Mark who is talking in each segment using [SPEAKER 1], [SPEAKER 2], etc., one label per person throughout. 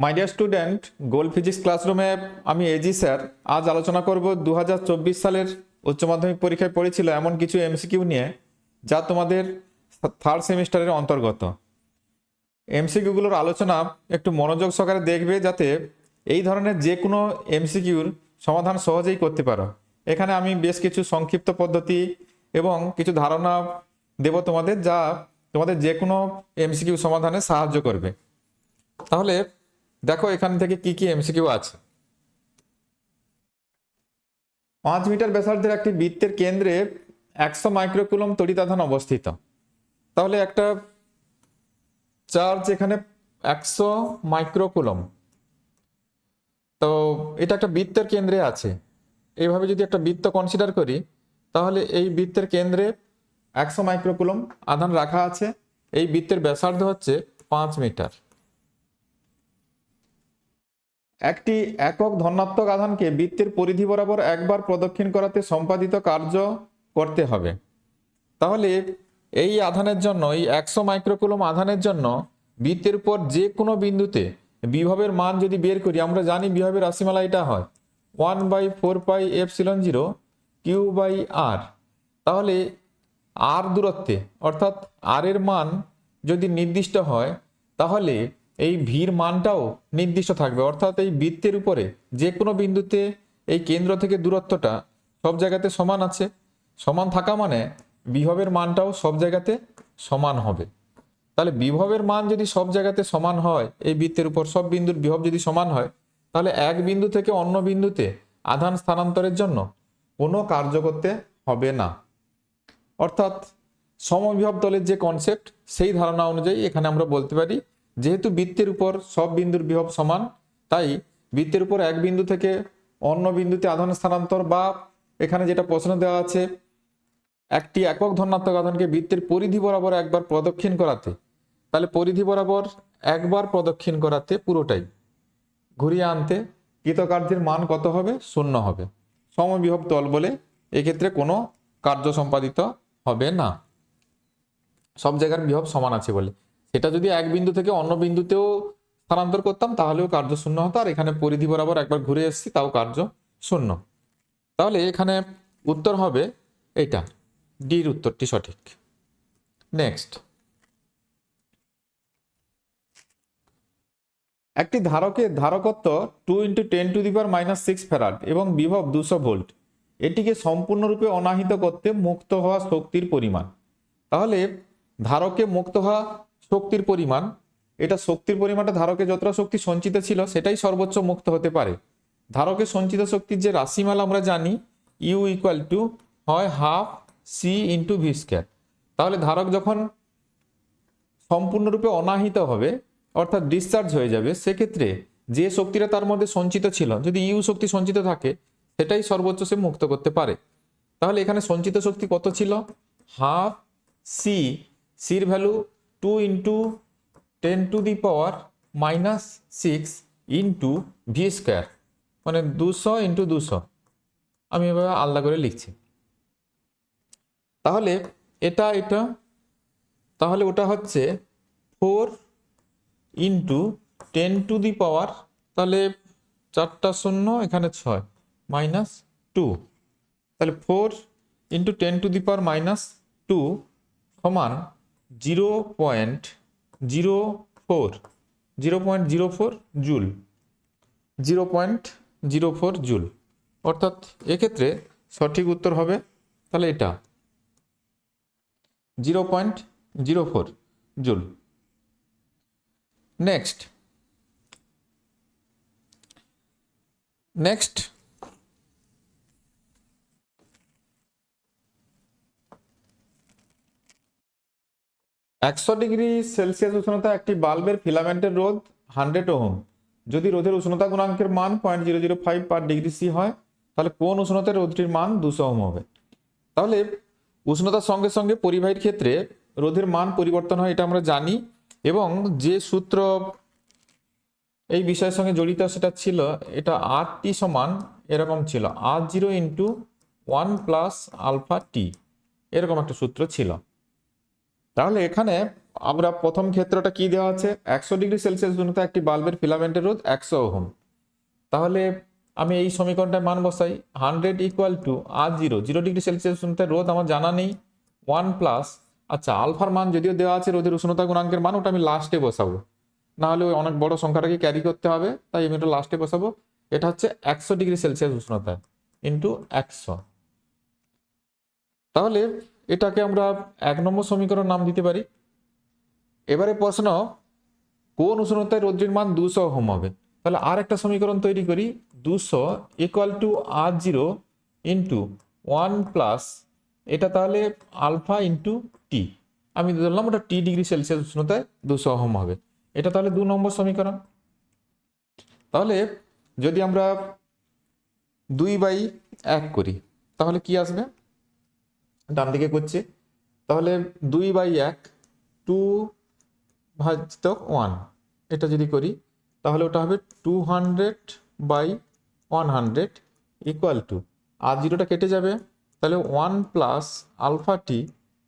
[SPEAKER 1] My dear student, goal physics ক্লাসরুমে আমি AG sir আজ আলোচনা করব 2024 সালের উচ্চ মাধ্যমিক পরীক্ষায় পড়েছিল এমন কিছু এমসিকিউ নিয়ে, যা তোমাদের থার্ড সেমিস্টারের অন্তর্গত। এমসিকিউগুলোর আলোচনা একটু মনোযোগ সহকারে দেখবে, যাতে এই ধরনের যে কোনো এমসিকিউর সমাধান সহজেই করতে পারো। এখানে আমি বেশ কিছু সংক্ষিপ্ত পদ্ধতি এবং কিছু ধারণা দেব তোমাদের, যা তোমাদের যে কোনো এমসিকিউ সমাধানে সাহায্য করবে। তাহলে দেখো এখান থেকে কি কি এমসিকিউ আছে। 5 মিটার ব্যাসার্ধের একটি বৃত্তের কেন্দ্রে 100 মাইক্রোকুলম তড়িতাধান অবস্থিত। তাহলে একটা চার্জ এখানে 100 মাইক্রোকুলম, তো এটা একটা বৃত্তের কেন্দ্রে আছে। এইভাবে যদি একটা বৃত্ত কনসিডার করি, তাহলে এই বৃত্তের কেন্দ্রে 100 মাইক্রোকুলম আধান রাখা আছে। এই বৃত্তের ব্যাসার্ধ হচ্ছে 5 মিটার। একটি একক ধনাত্মক আধানকে বৃত্তের পরিধি বরাবর একবার প্রদক্ষিণ করাতে সম্পাদিত কার্য করতে হবে। তাহলে এই আধানের জন্য, এই 100 মাইক্রোকুলম আধানের জন্য বৃত্তের উপর যে কোনো বিন্দুতে বিভবের মান যদি বের করি, আমরা জানি বিভবের রাশিমালা এটা হয় 1/4πε0 Q/r। তাহলে আর দূরত্বে, অর্থাৎ আর এর মান যদি নির্দিষ্ট হয়, তাহলে এই ভির মানটাও নির্দিষ্ট থাকবে। অর্থাৎ এই বৃত্তের উপরে যে কোনো বিন্দুতে এই কেন্দ্র থেকে দূরত্বটা সব জায়গাতে সমান আছে। সমান থাকা মানে বিভবের মানটাও সব জায়গাতে সমান হবে। তাহলে বিভবের মান যদি সব জায়গাতে সমান হয়, এই বৃত্তের উপর সব বিন্দুর বিভব যদি সমান হয়, তাহলে এক বিন্দু থেকে অন্য বিন্দুতে আধান স্থানান্তরের জন্য কোনো কার্য করতে হবে না। অর্থাৎ সমবিভব তলের যে কনসেপ্ট, সেই ধারণা অনুযায়ী এখানে আমরা বলতে পারি, যেহেতু বৃত্তের উপর সব বিন্দুর বিভব সমান, তাই বৃত্তের উপর এক বিন্দু থেকে অন্য বিন্দুতে আধান স্থানান্তর, বা এখানে যেটা প্রশ্ন দেওয়া আছে, একটি একক ধনাত্মক আধানকে বৃত্তের পরিধি বরাবর একবার প্রদক্ষিণ করাতে, তাহলে পরিধি বরাবর একবার প্রদক্ষিণ করাতে, পুরোটাই ঘুরিয়ে আনতে কৃতকার্যের মান কত হবে? 0 হবে। সমবিভব তল বলে এক্ষেত্রে কোনো কার্য সম্পাদিত হবে না, সব জায়গার বিভব সমান আছে বলে। সেটা যদি এক বিন্দু থেকে অন্য বিন্দুতেও স্থানান্তর করতাম, তাহলেও কার্য 0 হতো। আর এখানে পরিধি বরাবর একবার ঘুরে এসেছি, তাও কার্য 0। তাহলে এখানে উত্তর হবে এটা, ডির উত্তরটি সঠিক। নেক্সট, একটি ধারকের ধারকত্ব 2 × 10⁻⁻6 ফ্যারাড এবং বিভব 200 ভোল্ট। এটিকে সম্পূর্ণরূপে অনাহিত করতে মুক্ত হওয়া শক্তির পরিমাণ। তাহলে ধারকে মুক্ত হওয়া শক্তির পরিমাণ, এটা শক্তির পরিমাণটা ধারকে যতটা শক্তি সঞ্চিত ছিল, সেটাই সর্বোচ্চ মুক্ত হতে পারে। ধারকে সঞ্চিত শক্তির যে রাশিমালা আমরা জানি, U = হয় 1/2 C × v²। তাহলে ধারক যখন সম্পূর্ণরূপে অনাহিত হবে, অর্থাৎ ডিসচার্জ হয়ে যাবে, সেক্ষেত্রে যে শক্তিটা তার মধ্যে সঞ্চিত ছিল, যদি ইউ শক্তি সঞ্চিত থাকে, সেটাই সর্বোচ্চ সে মুক্ত করতে পারে। তাহলে এখানে সঞ্চিত শক্তি কত ছিল? 1/2 C, সির ভ্যালু 2 × 10⁻⁻6 × v², মানে 200 × 200। আমি এভাবে আলাদা করে লিখছি। তাহলে এটা, তাহলে ওটা হচ্ছে 4 × 10⁻, তাহলে 4টা 0, এখানে 6 -2, তাহলে 4 × 10⁻⁻2 সমান 0.04 জুল, 0.04 জুল। অর্থাৎ এক্ষেত্রে সঠিক উত্তর হবে তাহলে এটা 0.04 জুল। নেক্সট, $100°C উষ্ণতা একটি বাল্বের ফিলামেন্টের রোধ 100 ওহম। যদি রোধের উষ্ণতা গুণাঙ্কের মান 0.005/°C হয়, তাহলে কোন উষ্ণতায় রোধটির মান 200 ওহম হবে? তাহলে উষ্ণতার সঙ্গে সঙ্গে পরিবাহীর ক্ষেত্রে রোধের মান পরিবর্তন হয়, এটা আমরা জানি। এবং যে সূত্র এই বিষয়ের সঙ্গে জড়িত সেটা ছিল, এটা RT সমান এরকম ছিল, R0 × 1 + αt, এরকম একটা সূত্র ছিল। তাহলে এখানে আমরা প্রথম ক্ষেত্রটা কি দেওয়া আছে, 100°C উষ্ণতা একটি বাল্বের ফিলামেন্টের রোধ 100 ওহম। তাহলে আমি এই সমীকরণটায় মান বসাই, 100 ইকুয়াল টু R0, 0°C উষ্ণতার রোধ আমার জানা নেই, 1 প্লাস, আচ্ছা আলফার মান যদিও দেওয়া আছে, রোধের উষ্ণতা গুণাঙ্কের মান ওটা আমি লাস্টে বসাবো, না হলে ওই অনেক বড় সংখ্যাটাকে ক্যারি করতে হবে, তাই আমি ওটা লাস্টে বসাবো। এটা হচ্ছে 100°C উষ্ণতা ইন্টু 100। তাহলে এটাকে আমরা 1 নম্বর সমীকরণ নাম দিতে পারি। এবারে প্রশ্ন, কোন উষ্ণতায় রোধের মান 200 ওহম হবে? তাহলে আর একটা সমীকরণ তৈরি করি, 200 equal two R0 into 1 plus, এটা তাহলে আলফা ইন্টু টি, আমি ধরলাম ওটা T°C উষ্ণতায় 200 ওহম হবে। এটা তাহলে 2 নম্বর সমীকরণ। তাহলে যদি আমরা 2/1 করি তাহলে কি আসবে, ডান দিকে করছি, তাহলে 2/1 2/1, এটা যদি করি তাহলে ওটা হবে 200/100 ইকুয়াল টু, আর জিরোটা কেটে যাবে, তাহলে 1 প্লাস আলফা টি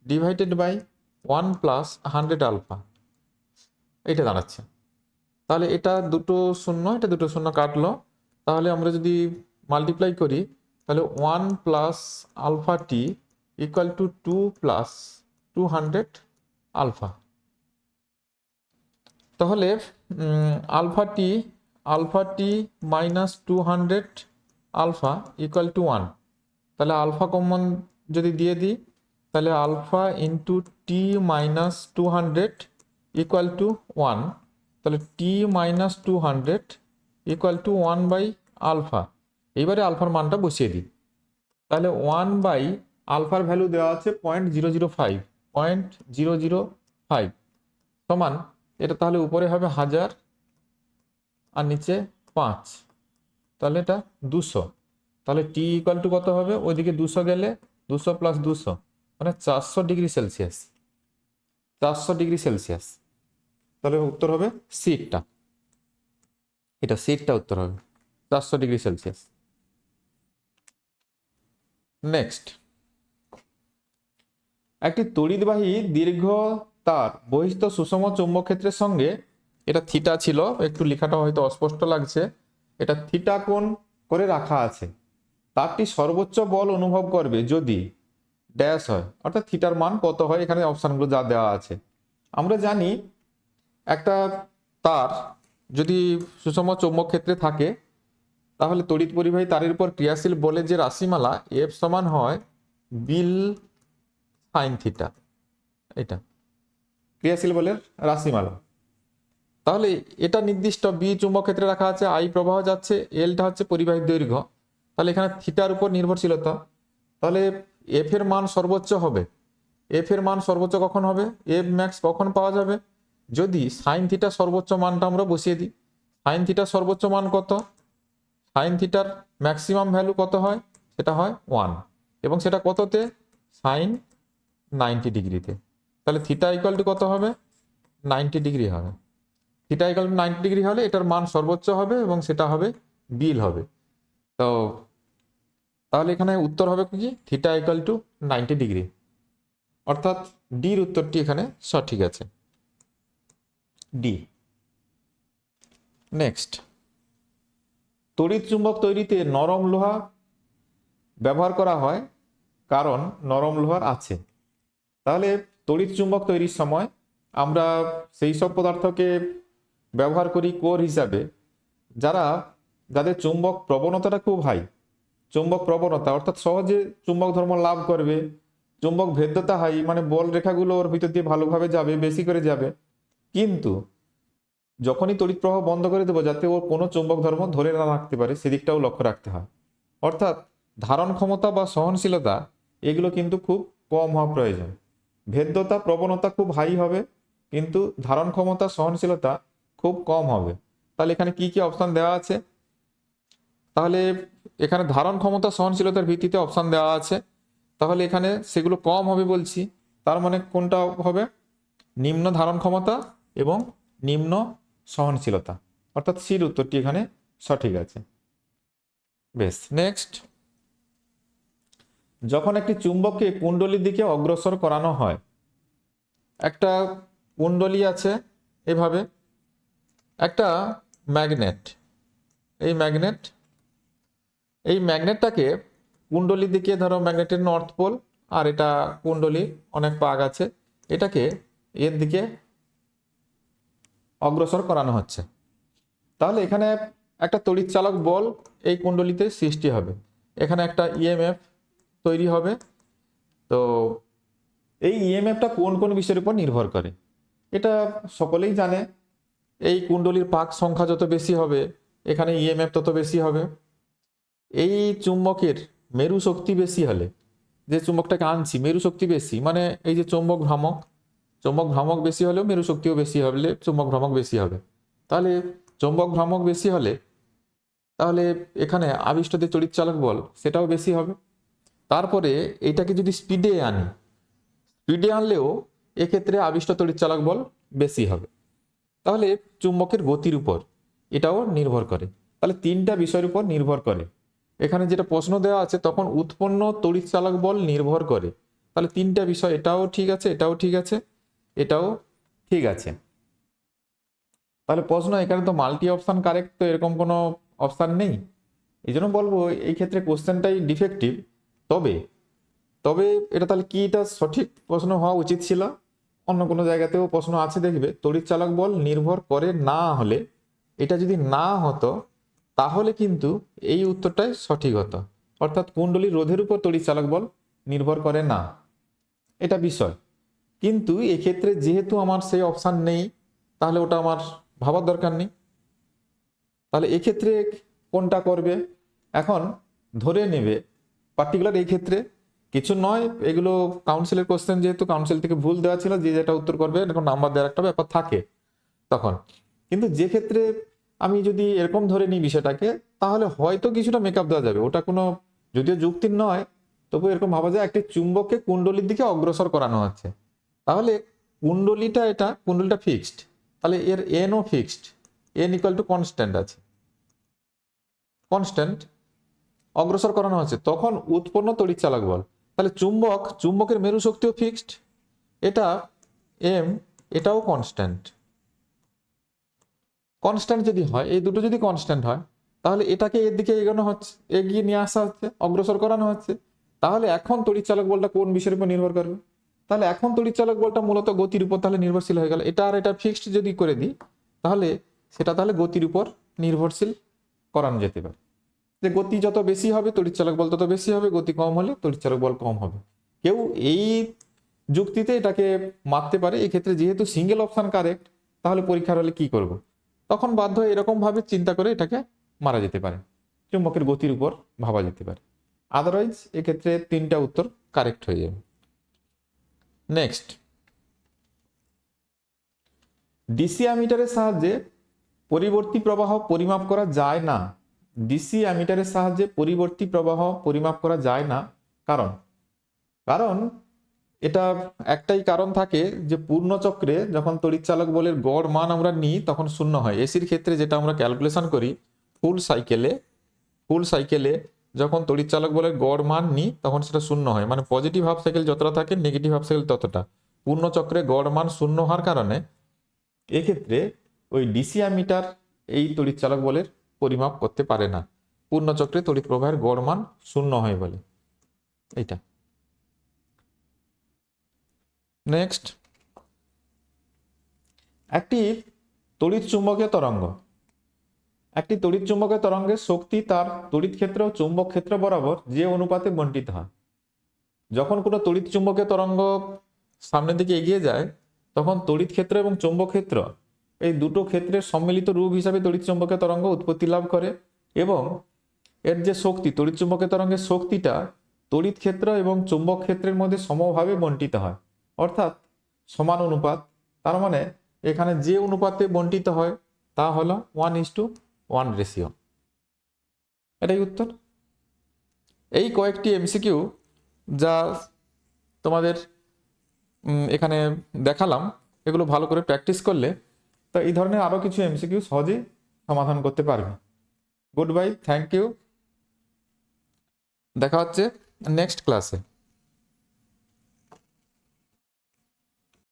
[SPEAKER 1] ডিভাইডেড বাই 1 প্লাস 100 আলফা, এটা দাঁড়াচ্ছে। তাহলে এটা দুটো শূন্য, এটা দুটো শূন্য কাটলো, তাহলে আমরা যদি মাল্টিপ্লাই করি তাহলে 1 plus alpha t equal to 2 plus 200 alpha. তাহলে alpha t minus 200 alpha equal to 1, তাহলে আলফা কমন যদি দিয়ে দিই তাহলে alpha into t minus 200 equal to 1, তাহলে t minus 200 equal to 1 by alpha. এইবারে আলফার মানটা বসিয়ে দিই, তাহলে 1 বাই আলফার ভ্যালু দেওয়া আছে 0.005 সমান, এটা তাহলে উপরে হবে 1000 আর নিচে 5, তাহলে এটা 200। তাহলে টি ইকুয়াল টু কত হবে, ওইদিকে 200 গেলে 200 প্লাস 200 মানে 400°C, 400°C। তাহলে উত্তর হবে সিটটা, এটা সিটটা উত্তর হবে 400°C। নেক্সট, একটি তড়িৎবাহী দীর্ঘ তার বহিস্থ সুষম চৌম্বক ক্ষেত্রের সঙ্গে, এটা থিটা ছিল, একটু লেখাটা হয়তো অস্পষ্ট লাগছে, এটা থিটা কোণ করে রাখা আছে, তারটি সর্বোচ্চ বল অনুভব করবে যদি ড্যাশ হয়, অর্থাৎ থিটার মান কত হয়, এখানে অপশানগুলো যা দেওয়া আছে। আমরা জানি একটা তার যদি সুষম চৌম্বক ক্ষেত্রে থাকে তাহলে তড়িৎ পরিবাহী তারের উপর ক্রিয়াশীল বলের যে রাশিমালা এফ সমান হয় বিল সাইন থিটা, এটা ক্রিয়াশীল বলের রাশিমালা। তাহলে এটা নির্দিষ্ট বি চুম্বক ক্ষেত্রে রাখা আছে, আই প্রবাহ যাচ্ছে, এলটা হচ্ছে পরিবাহীর দৈর্ঘ্য, তাহলে এখানে থিটার উপর নির্ভরশীলতা, তাহলে এফ এর মান সর্বোচ্চ হবে। এফ এর মান সর্বোচ্চ কখন হবে, এফ ম্যাক্স কখন পাওয়া যাবে, যদি সাইন থিটা সর্বোচ্চ মানটা আমরা বসিয়ে দিই। সাইন থিটার সর্বোচ্চ মান কত, সাইন থিটার ম্যাক্সিমাম ভ্যালু কত হয়, সেটা হয় 1, এবং সেটা কততে, সাইন 90°তে। তাহলে থিটা ইকুয়াল টু কত হবে, 90° হবে। থিটা ইকুয়াল টু 90° হলে এটার মান সর্বোচ্চ হবে এবং সেটা হবে বিল হবে। তো তাহলে এখানে উত্তর হবে কি, থিটা ইকুয়াল টু 90°, অর্থাৎ ডির উত্তরটি এখানে সঠিক আছে, ডি। নেক্সট, তড়িৎ চুম্বক তৈরিতে নরম লোহা ব্যবহার করা হয় কারণ নরম লোহার আছে। তাহলে তড়িৎ চুম্বক তৈরির সময় আমরা সেই সব পদার্থকে ব্যবহার করি কোর হিসাবে যাদের চুম্বক প্রবণতাটা খুব হাই, চুম্বক প্রবণতা অর্থাৎ সহজে চুম্বক ধর্ম লাভ করবে, চুম্বক ভেদ্যতা হাই, মানে বল রেখাগুলো ওর ভিতর দিয়ে ভালোভাবে যাবে, বেশি করে যাবে, কিন্তু যখনই তড়িৎ প্রবাহ বন্ধ করে দেবো যাতে ওর কোনো চুম্বক ধর্ম ধরে না রাখতে পারে সেদিকটাও লক্ষ্য রাখতে হয়। অর্থাৎ ধারণ ক্ষমতা বা সহনশীলতা এগুলো কিন্তু খুব কম হওয়া প্রয়োজন। ভেদ্যতা প্রবণতা খুব হাই হবে কিন্তু ধারণ ক্ষমতা সহনশীলতা খুব কম হবে। তাহলে এখানে কি কি অপশন দেওয়া আছে, তাহলে এখানে ধারণ ক্ষমতা সহনশীলতার ভিত্তিতে অপশন দেওয়া আছে, তাহলে এখানে সেগুলো কম হবে বলছি, তার মানে কোনটা হবে, নিম্ন ধারণ ক্ষমতা এবং নিম্ন সহনশীলতা, অর্থাৎ সির উত্তরটি এখানে সঠিক আছে। বেশ, নেক্সট, যখন একটি চুম্বককে কুণ্ডলীর দিকে অগ্রসর করানো হয় একটা কুণ্ডলী আছে এভাবে, একটা ম্যাগনেট, এই ম্যাগনেটটাকে কুণ্ডলীর দিকে, ধরো ম্যাগনেটের নর্থ পোল আর এটা কুণ্ডলী অনেক পাক আছে, এটাকে এর দিকে অগ্রসর করানো হচ্ছে। তাহলে এখানে একটা তড়িৎচালক বল এই কুণ্ডলীতে সৃষ্টি হবে, এখানে একটা ইএমএফ তৈরি হবে। তো এই ইএমএফটা কোন কোন বিষয়ের উপর নির্ভর করে এটা সকলেই জানে। এই কুণ্ডলীর পাক সংখ্যা যত বেশি হবে এখানে ইএমএফ তত বেশি হবে। এই চুম্বকের মেরু শক্তি বেশি হলে, যে চুম্বকটাকে আনছি মেরু শক্তি বেশি, মানে এই যে চুম্বক ভ্রামক বেশি হলেও মেরু শক্তিও বেশি হলে চুম্বক ভ্রামক বেশি হবে। তাহলে চুম্বক ভ্রামক বেশি হলে তাহলে এখানে আবিষ্ট যে তড়িৎচালক বল সেটাও বেশি হবে। তারপরে এটাকে যদি স্পিডে আনলেও এক্ষেত্রে আবিষ্ট তড়িৎচালক বল বেশি হবে। তাহলে চুম্বকের গতির উপর এটাও নির্ভর করে। তাহলে তিনটা বিষয়ের উপর নির্ভর করে। এখানে যেটা প্রশ্ন দেওয়া আছে তখন উৎপন্ন তড়িৎচালক বল নির্ভর করে। তাহলে তিনটা বিষয়, এটাও ঠিক আছে, এটাও ঠিক আছে, এটাও ঠিক আছে। তাহলে প্রশ্ন এখানে তো মাল্টি অপশান কারেক্ট, তো এরকম কোনো অপশান নেই। এই জন্য বলবো এই ক্ষেত্রে কোশ্চেনটাই ডিফেক্টিভ। তবে এটা তাহলে কি, এটা সঠিক প্রশ্ন হওয়া উচিত ছিল। অন্য কোনো জায়গাতেও প্রশ্ন আছে দেখবে, তড়িৎচালক বল নির্ভর করে না হলে, এটা যদি না হতো তাহলে কিন্তু এই উত্তরটাই সঠিক হতো। অর্থাৎ কুণ্ডলীর রোধের উপর তড়িৎচালক বল নির্ভর করে না, এটা বিষয়। কিন্তু এক্ষেত্রে যেহেতু আমার সেই অপশান নেই তাহলে ওটা আমার ভাবার দরকার নেই। তাহলে এক্ষেত্রে কোনটা করবে, এখন ধরে নেবে পার্টিকুলার এই ক্ষেত্রে কিছু নয়, এগুলো কাউন্সিলের কোশ্চেন, যেহেতু কাউন্সিল থেকে ভুল দেওয়া ছিল, যে যেটা উত্তর করবে এরকম নাম্বার দেওয়ার একটা ব্যাপার থাকে তখন। কিন্তু যে ক্ষেত্রে আমি যদি এরকম ধরে নিই বিষয়টাকে, তাহলে হয়তো কিছুটা মেকআপ দেওয়া যাবে, ওটা কোনো যদিও যুক্তির নয়, তবু এরকম ভাবা যায় একটি চুম্বককে কুণ্ডলীর দিকে অগ্রসর করানো হচ্ছে। তাহলে কুণ্ডলীটা ফিক্সড, তাহলে এর NO fixed, N equal to constant আছে, কনস্ট্যান্ট অগ্রসর করানো হচ্ছে, তখন উৎপন্ন তড়িৎচালক বল। তাহলে চুম্বকের মেরু শক্তিও ফিক্সড, এটা এম, এটাও কনস্ট্যান্ট যদি হয়, এই দুটো যদি কনস্ট্যান্ট হয় তাহলে এটাকে এর দিকে এগিয়ে নিয়ে আসা হচ্ছে, অগ্রসর করানো হচ্ছে। তাহলে এখন তড়িৎচালক বলটা কোন বিষয়ের উপর নির্ভর করবে, তাহলে এখন তড়িৎচালক বলটা মূলত গতির উপর তাহলে নির্ভরশীল হয়ে গেল। এটা আর এটা ফিক্সড যদি করে দিই তাহলে সেটা তাহলে গতির উপর নির্ভরশীল করানো যেতে পারে, যে গতি যত বেশি হবে তড়িৎচালক বল তত বেশি হবে, গতি কম হলে তড়িৎচালক বল কম হবে। কেউ এই যুক্তিতে এটাকে মাপতে পারে। এই ক্ষেত্রে যেহেতু সিঙ্গেল অপশন কারেক্ট, তাহলে পরীক্ষার হলে কি করব, তখন বাধ্য হয়ে এরকম ভাবে চিন্তা করে এটাকে মারা যেতে পারে, চুম্বকের গতির উপর ভাবা যেতে পারে। আদারওয়াইজ এক্ষেত্রে তিনটা উত্তর কারেক্ট হয়ে যাবে। নেক্সট, ডিসি অ্যামিটারের সাহায্যে পরিবর্তী প্রবাহ পরিমাপ করা যায় না। ডিসি অ্যামিটারের সাহায্যে পরিবর্তী প্রবাহ পরিমাপ করা যায় না, কারণ এটা একটাই কারণ থাকে যে পূর্ণচক্রে যখন তড়িৎচালক বলের গড় মান আমরা নিই তখন শূন্য হয়। এসির ক্ষেত্রে যেটা আমরা ক্যালকুলেশন করি ফুল সাইকেলে যখন তড়িৎচালক বলের গড় মান নিই তখন সেটা শূন্য হয়, মানে পজিটিভ হাফ সাইকেল যতটা থাকে নেগেটিভ হাফ সাইকেল ততটা। পূর্ণচক্রে গড় মান শূন্য হওয়ার কারণে এক্ষেত্রে ওই ডিসি অ্যামিটার এই তড়িৎচালক বলের পরিমাপ করতে পারে না, পূর্ণচক্রে তড়িৎ প্রবাহের গড় মান শূন্য হয় বলে। এইটা নেক্সট, একটি তড়িৎ চুম্বকীয় তরঙ্গের শক্তি তার তড়িৎ ক্ষেত্র ও চুম্বক ক্ষেত্র বরাবর যে অনুপাতে বণ্টিত হয়। যখন কোনো তড়িৎ চুম্বকীয় তরঙ্গ সামনের দিকে এগিয়ে যায় তখন তড়িৎ ক্ষেত্র এবং চুম্বক ক্ষেত্র এই দুটো ক্ষেত্রের সম্মিলিত রূপ হিসাবে তড়িৎ চুম্বকীয় তরঙ্গ উৎপত্তি লাভ করে, এবং এর যে শক্তি, তড়িৎ চুম্বকীয় তরঙ্গের শক্তিটা তড়িৎ ক্ষেত্র এবং চুম্বক ক্ষেত্রের মধ্যে সমভাবে বণ্টিত হয়, অর্থাৎ সমান অনুপাত। তার মানে এখানে যে অনুপাতে বণ্টিত হয় তা হলো 1:1 রেশিও। এটাই উত্তর। এই কয়েকটি এমসিকিউ যা তোমাদের এখানে দেখালাম, এগুলো ভালো করে প্র্যাকটিস করলে তো এই ধরনের আরো কিছু এমসিকিউ সহজেই সমাধান করতে পারবে। গুড বাই, থ্যাংক ইউ, দেখা হচ্ছে নেক্সট ক্লাসে।